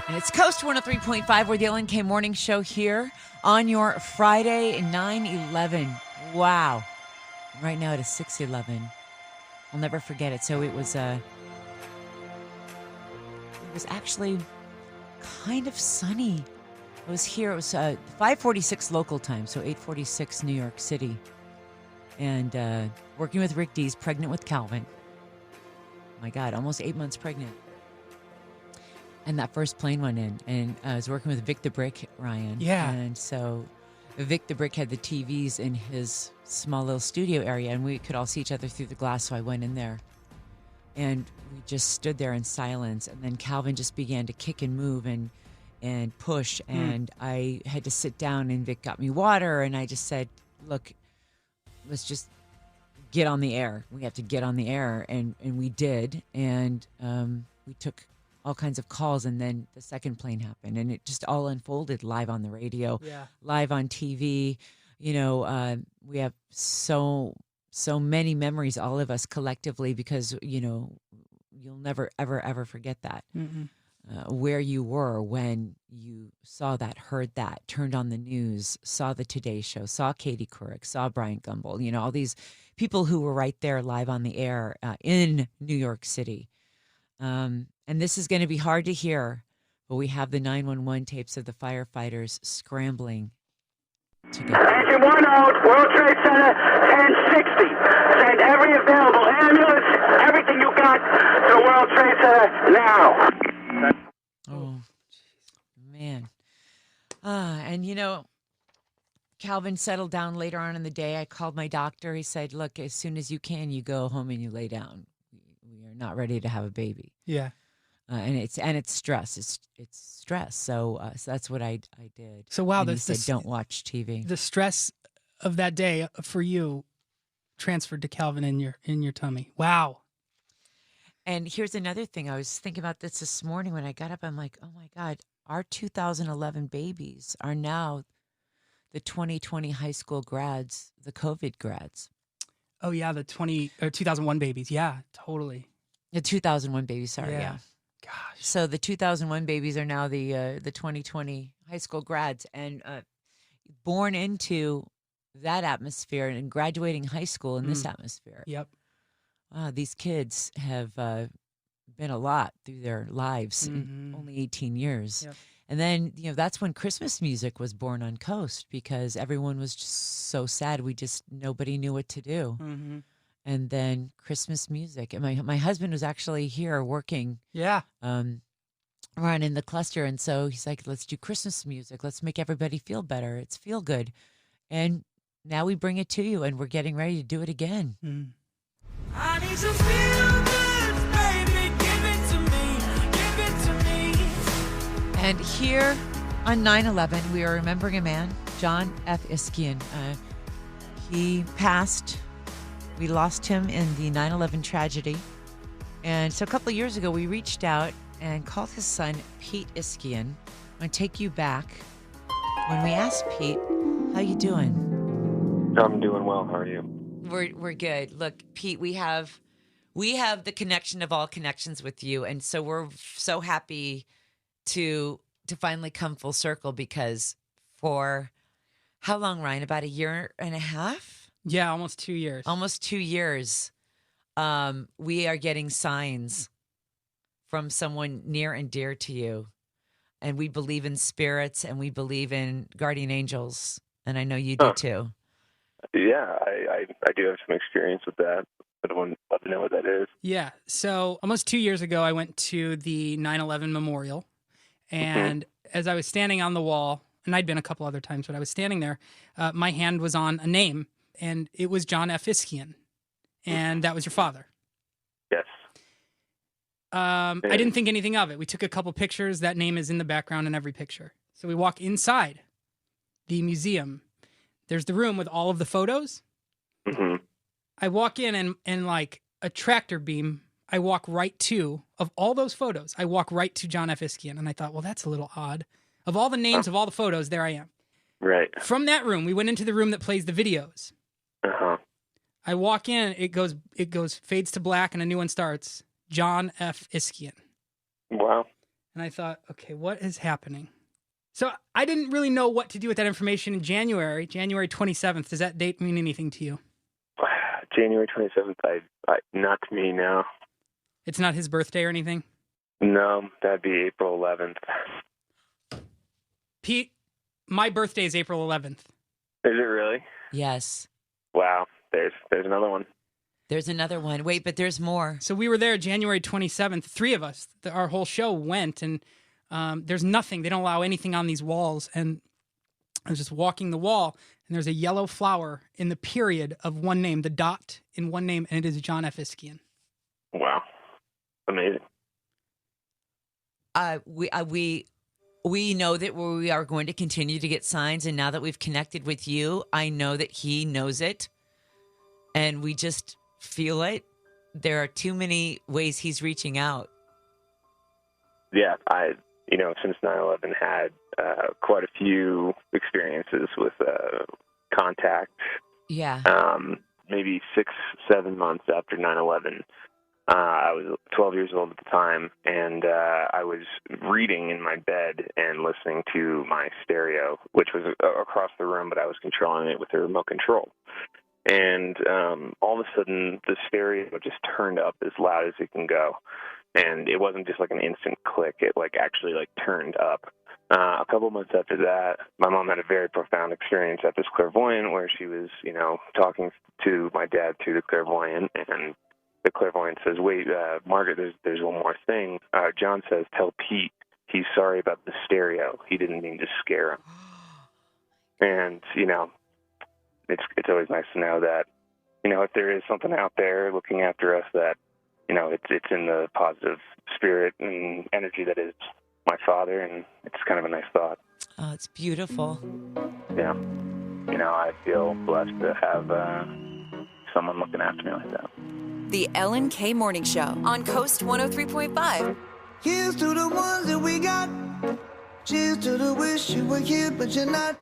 And it's Coast 103.5. We're the LNK Morning Show here on your Friday, 9/11. Wow. Right now it is 6/11. I'll never forget it. So it was actually kind of sunny. It was here. It was 5:46 local time, so 8:46 New York City. And working with Rick Dees, pregnant with Calvin. My God, almost 8 months pregnant. And that first plane went in, and I was working with Vic the Brick, Ryan. Yeah. And so Vic the Brick had the TVs in his small little studio area, and we could all see each other through the glass, so I went in there. And we just stood there in silence, and then Calvin just began to kick and move and push, and I had to sit down, and Vic got me water, and I just said, look, let's just get on the air. We have to get on the air, and we did, and we took all kinds of calls, and then the second plane happened, and it just all unfolded live on the radio, live on TV. You know, we have so many memories, all of us collectively, because, you know, you'll never, ever, ever forget that. Where you were when you saw that, heard that, turned on the news, saw the Today Show, saw Katie Couric, saw Brian Gumbel, you know, all these people who were right there live on the air in New York City. And this is going to be hard to hear, but we have the 911 tapes of the firefighters scrambling to get there. Engine 1 out, World Trade Center, 1060. Send every available ambulance, everything you got to the World Trade Center now. Oh, man. And, you know, Calvin settled down later on in the day. I called my doctor. He said, look, as soon as you can, you go home and you lay down. We are not ready to have a baby. Yeah. And it's stress. It's stress. So that's what I did. So wow, and he said, don't watch TV. The stress of that day for you transferred to Calvin in your tummy. Wow. And here's another thing. I was thinking about this morning when I got up. I'm like, oh my God, our 2011 babies are now the 2020 high school grads, the COVID grads. Oh yeah, the 2001 babies. Yeah, totally. The 2001 babies. Sorry, yeah. Gosh. So the 2001 babies are now the 2020 high school grads, and born into that atmosphere and graduating high school in this atmosphere. Yep. These kids have been a lot through their lives in only 18 years. Yep. And then, you know, that's when Christmas music was born on Coast, because everyone was just so sad. Nobody knew what to do. And then Christmas music. And my husband was actually here working. Yeah. Running the cluster. And so he's like, let's do Christmas music. Let's make everybody feel better. It's feel good. And now we bring it to you, and we're getting ready to do it again. I need some feel good, baby. Give it to me. Give it to me. And here on 9/11, we are remembering a man, John F. Iskyan. He passed. We lost him in the 9/11 tragedy. And so a couple of years ago, we reached out and called his son, Pete Iskyan. I'm going to take you back. When we asked Pete, how you doing? I'm doing well. How are you? We're good. Look, Pete, we have the connection of all connections with you, and so we're so happy to finally come full circle, because for how long, Ryan? About a year and a half? Yeah, almost 2 years. Almost 2 years. We are getting signs from someone near and dear to you, and we believe in spirits, and we believe in guardian angels, and I know you do too. Yeah, I do have some experience with that, but I wouldn't love to know what that is. Yeah. So almost 2 years ago, I went to the 9/11 memorial, and as I was standing on the wall, and I'd been a couple other times, but I was standing there, my hand was on a name, and it was John F. Iskyan, and that was your father. Yes. I didn't think anything of it. We took a couple pictures. That name is in the background in every picture. So we walk inside the museum. There's the room with all of the photos. I walk in, and like a tractor beam, I walk right to, of all those photos, I walk right to John F. Iskyan. And I thought, well, that's a little odd. Of all the names of all the photos, there I am. Right. From that room, we went into the room that plays the videos. I walk in, it goes, fades to black, and a new one starts. John F. Iskyan. Wow. And I thought, okay, what is happening? So I didn't really know what to do with that information in January 27th. Does that date mean anything to you? January 27th, not to me, no. It's not his birthday or anything? No, that'd be April 11th. Pete, my birthday is April 11th. Is it really? Yes. Wow, there's another one. There's another one. Wait, but there's more. So we were there January 27th. 3 of us, our whole show went, and there's nothing. They don't allow anything on these walls. And I was just walking the wall, and there's a yellow flower in the period of one name, the dot in one name, and it is John F. Iskyan. Wow, amazing. We know that we are going to continue to get signs, and now that we've connected with you, I know that he knows it, and we just feel it. There are too many ways he's reaching out. Yeah, since 9/11 had quite a few experiences with contact. Yeah. Maybe 6-7 months after 9/11. I was 12 years old at the time, and I was reading in my bed and listening to my stereo, which was across the room, but I was controlling it with a remote control. And all of a sudden, the stereo just turned up as loud as it can go. And it wasn't just like an instant click. It actually turned up. A couple months after that, my mom had a very profound experience at this clairvoyant where she was, talking to my dad through the clairvoyant, and the clairvoyant says, wait, Margaret, there's one more thing. John says, tell Pete he's sorry about the stereo. He didn't mean to scare him. And, it's always nice to know that, if there is something out there looking after us, that, it's in the positive spirit and energy that is my father, and it's kind of a nice thought. Oh, it's beautiful. Yeah. I feel blessed to have someone looking after me like that. The Ellen K. Morning Show on Coast 103.5. Here's to the ones that we got. Cheers to the wish you were here, but you're not.